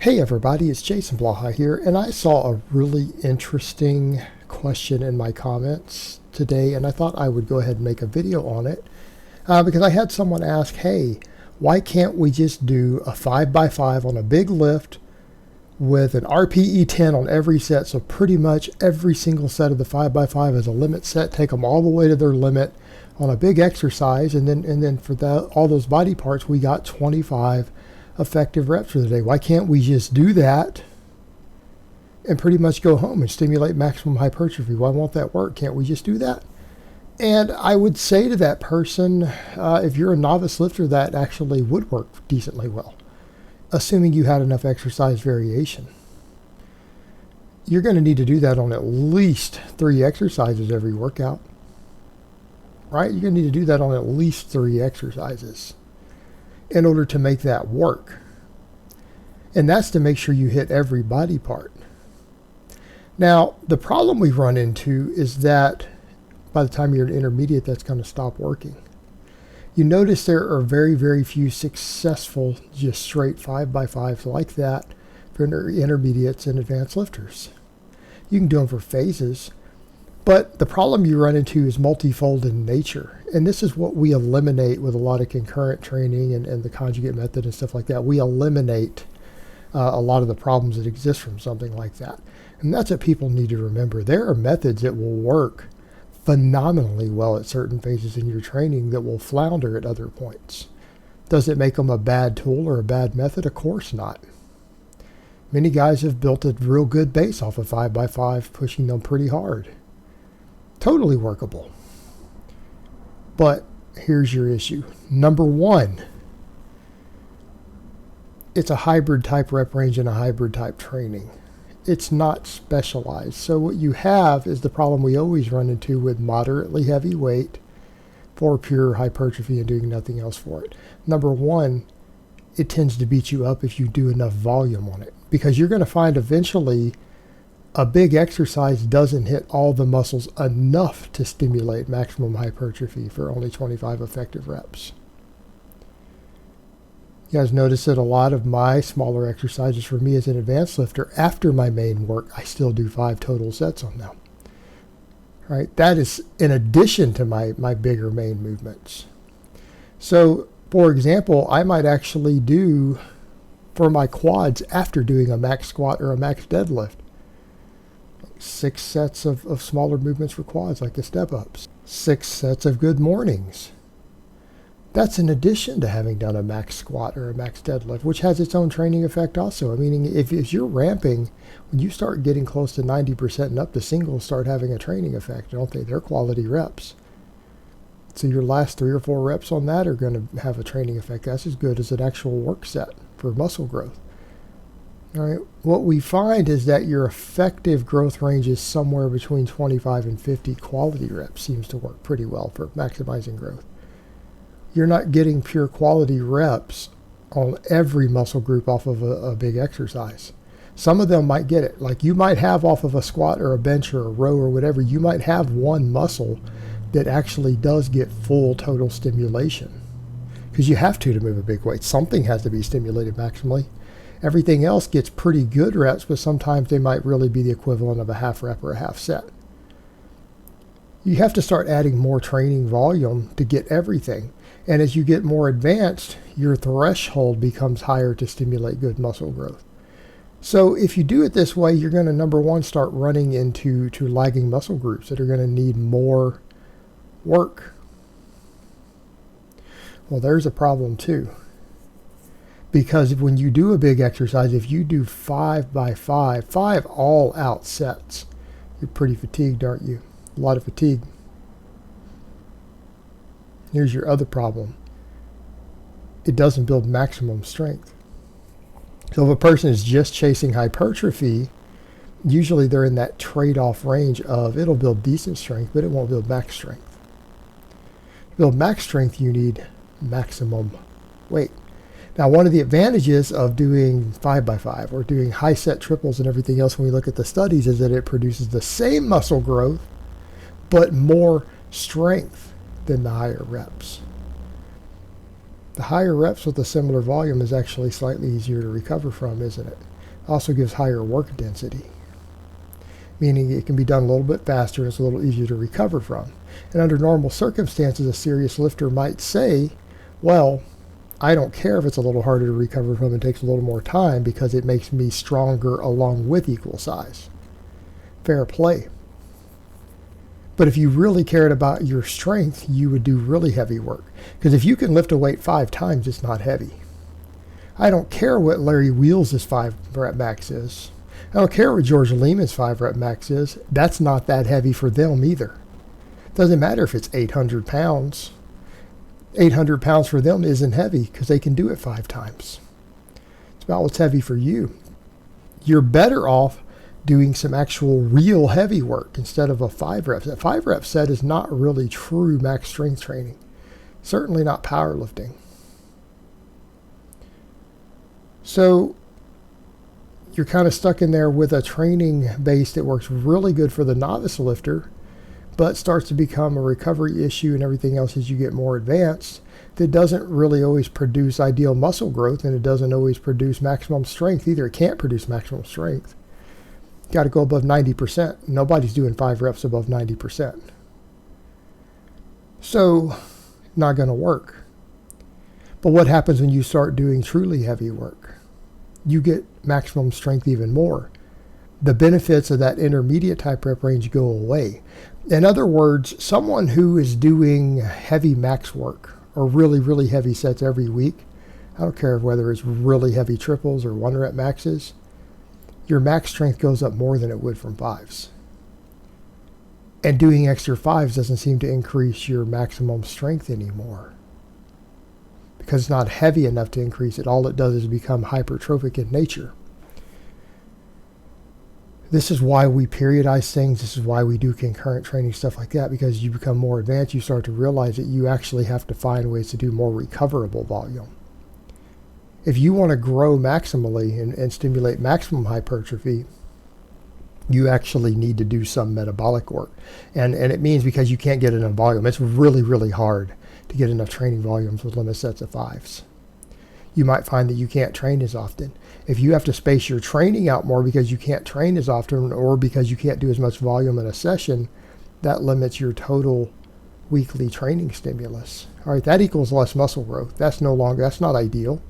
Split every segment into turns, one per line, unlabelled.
Hey everybody, it's Jason Blaha here, and I saw a really interesting question in my comments today, and I thought I would go ahead and make a video on it because I had someone ask, hey, why can't we just do a 5x5 on a big lift with an RPE 10 on every set, so pretty much every single set of the 5x5 is a limit set, take them all the way to their limit on a big exercise, and then for all those body parts we got 25 effective reps for the day. Why can't we just do that and pretty much go home and stimulate maximum hypertrophy? Why won't that work? Can't we just do that? And I would say to that person, if you're a novice lifter, that actually would work decently well, assuming you had enough exercise variation. You're going to need to do that on at least 3 exercises every workout, right? You're going to need to do that on at least 3 exercises in order to make that work. And that's to make sure you hit every body part. Now, the problem we run into is that by the time you're an intermediate, that's going to stop working. You notice there are very, very few successful just straight 5x5s like that for intermediates and advanced lifters. You can do them for phases, but the problem you run into is multifold in nature. And this is what we eliminate with a lot of concurrent training and the conjugate method and stuff like that. We eliminate a lot of the problems that exist from something like that. And that's what people need to remember. There are methods that will work phenomenally well at certain phases in your training that will flounder at other points. Does it make them a bad tool or a bad method? Of course not. Many guys have built a real good base off of 5x5, pushing them pretty hard. Totally workable. But here's your issue. Number one, it's a hybrid type rep range and a hybrid type training. It's not specialized. So what you have is the problem we always run into with moderately heavy weight for pure hypertrophy and doing nothing else for it. Number one, it tends to beat you up if you do enough volume on it, because you're going to find eventually a big exercise doesn't hit all the muscles enough to stimulate maximum hypertrophy for only 25 effective reps. You guys notice that a lot of my smaller exercises for me as an advanced lifter, after my main work, I still do 5 total sets on them. Right? That is in addition to my bigger main movements. So, for example, I might actually do for my quads after doing a max squat or a max deadlift 6 sets of smaller movements for quads, like the step-ups. 6 sets of good mornings. That's in addition to having done a max squat or a max deadlift, which has its own training effect also. I mean, if you're ramping, when you start getting close to 90% and up, the singles start having a training effect, don't they? They're quality reps. So your last 3 or 4 reps on that are going to have a training effect. That's as good as an actual work set for muscle growth. All right. What we find is that your effective growth range is somewhere between 25 and 50 quality reps. Seems to work pretty well for maximizing growth. You're not getting pure quality reps on every muscle group off of a big exercise. Some of them might get it. Like you might have off of a squat or a bench or a row or whatever, you might have one muscle that actually does get full total stimulation. Because you have to move a big weight. Something has to be stimulated maximally. Everything else gets pretty good reps, but sometimes they might really be the equivalent of a half rep or a half set. You have to start adding more training volume to get everything. And as you get more advanced, your threshold becomes higher to stimulate good muscle growth. So if you do it this way, you're going to, number one, start running into lagging muscle groups that are going to need more work. Well, there's a problem too. Because when you do a big exercise, if you do 5x5, 5 all-out sets, you're pretty fatigued, aren't you? A lot of fatigue. Here's your other problem. It doesn't build maximum strength. So if a person is just chasing hypertrophy, usually they're in that trade-off range of it'll build decent strength, but it won't build max strength. To build max strength, you need maximum weight. Now, one of the advantages of doing 5x5 or doing high set triples and everything else when we look at the studies is that it produces the same muscle growth, but more strength than the higher reps. The higher reps with a similar volume is actually slightly easier to recover from, isn't it? Also gives higher work density, meaning it can be done a little bit faster and it's a little easier to recover from. And under normal circumstances, a serious lifter might say, well, I don't care if it's a little harder to recover from and takes a little more time because it makes me stronger along with equal size. Fair play. But if you really cared about your strength, you would do really heavy work. Because if you can lift a weight 5 times, it's not heavy. I don't care what Larry Wheels' 5 rep max is. I don't care what George Lehman's 5 rep max is. That's not that heavy for them either. It doesn't matter if it's 800 pounds. 800 pounds for them isn't heavy because they can do it 5 times. It's about what's heavy for you. You're better off doing some actual real heavy work instead of a 5 reps. A 5 rep set is not really true max strength training. Certainly not powerlifting. So you're kind of stuck in there with a training base that works really good for the novice lifter, but starts to become a recovery issue and everything else as you get more advanced, that doesn't really always produce ideal muscle growth, and it doesn't always produce maximum strength either. It can't produce maximum strength. Got to go above 90%. Nobody's doing 5 reps above 90%. So, not going to work. But what happens when you start doing truly heavy work? You get maximum strength even more. The benefits of that intermediate type rep range go away. In other words, someone who is doing heavy max work or really, really heavy sets every week, I don't care whether it's really heavy triples or 1 rep maxes, your max strength goes up more than it would from 5s. And doing extra 5s doesn't seem to increase your maximum strength anymore, because it's not heavy enough to increase it. All it does is become hypertrophic in nature. This is why we periodize things. This is why we do concurrent training, stuff like that, because you become more advanced, you start to realize that you actually have to find ways to do more recoverable volume. If you want to grow maximally and stimulate maximum hypertrophy, you actually need to do some metabolic work. And it means because you can't get enough volume. It's really, really hard to get enough training volumes with limited sets of 5s. You might find that you can't train as often. If you have to space your training out more because you can't train as often or because you can't do as much volume in a session, that limits your total weekly training stimulus. All right, that equals less muscle growth. That's not ideal.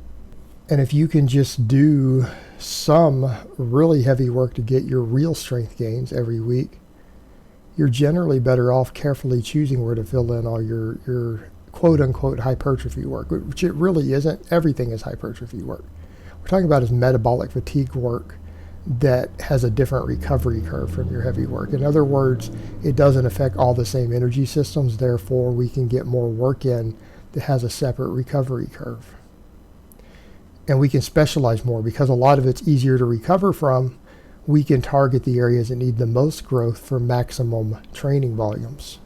And if you can just do some really heavy work to get your real strength gains every week, you're generally better off carefully choosing where to fill in all your quote-unquote hypertrophy work, which it really isn't. Everything is hypertrophy work. We're talking about is metabolic fatigue work that has a different recovery curve from your heavy work. In other words, it doesn't affect all the same energy systems, therefore we can get more work in that has a separate recovery curve. And we can specialize more because a lot of it's easier to recover from. We can target the areas that need the most growth for maximum training volumes,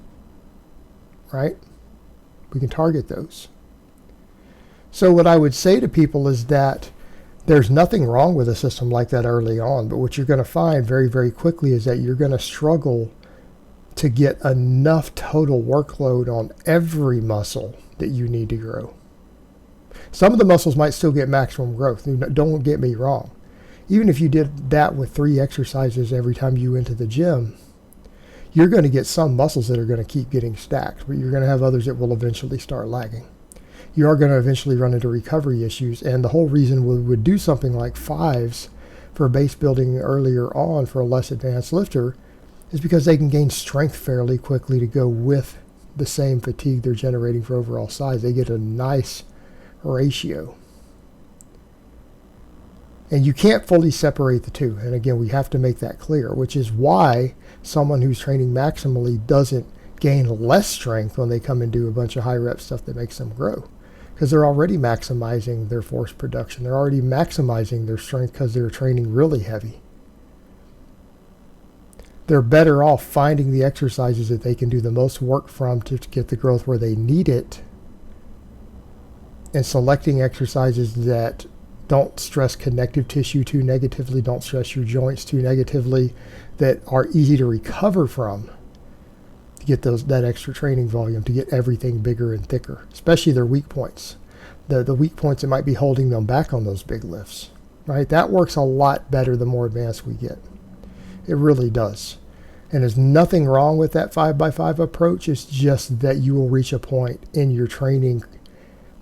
right? We can target those. So what I would say to people is that there's nothing wrong with a system like that early on, but what you're going to find very, very quickly is that you're going to struggle to get enough total workload on every muscle that you need to grow. Some of the muscles might still get maximum growth. Don't get me wrong. Even if you did that with 3 exercises every time you went to the gym, you're going to get some muscles that are going to keep getting stacked, but you're going to have others that will eventually start lagging. You are going to eventually run into recovery issues, and the whole reason we would do something like 5s for base building earlier on for a less advanced lifter is because they can gain strength fairly quickly to go with the same fatigue they're generating for overall size. They get a nice ratio. And you can't fully separate the two. And again, we have to make that clear, which is why someone who's training maximally doesn't gain less strength when they come and do a bunch of high rep stuff that makes them grow. Because they're already maximizing their force production. They're already maximizing their strength because they're training really heavy. They're better off finding the exercises that they can do the most work from to get the growth where they need it, and selecting exercises that don't stress connective tissue too negatively, don't stress your joints too negatively, that are easy to recover from to get that extra training volume, to get everything bigger and thicker, especially their weak points. the weak points that might be holding them back on those big lifts, right? That works a lot better the more advanced we get. It really does. And there's nothing wrong with that 5x5 approach. It's just that you will reach a point in your training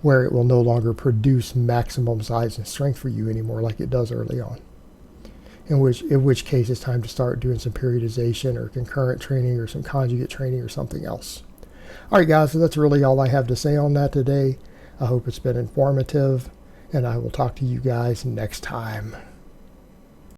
where it will no longer produce maximum size and strength for you anymore like it does early on. In which case it's time to start doing some periodization or concurrent training or some conjugate training or something else. All right, guys, so that's really all I have to say on that today. I hope it's been informative, and I will talk to you guys next time.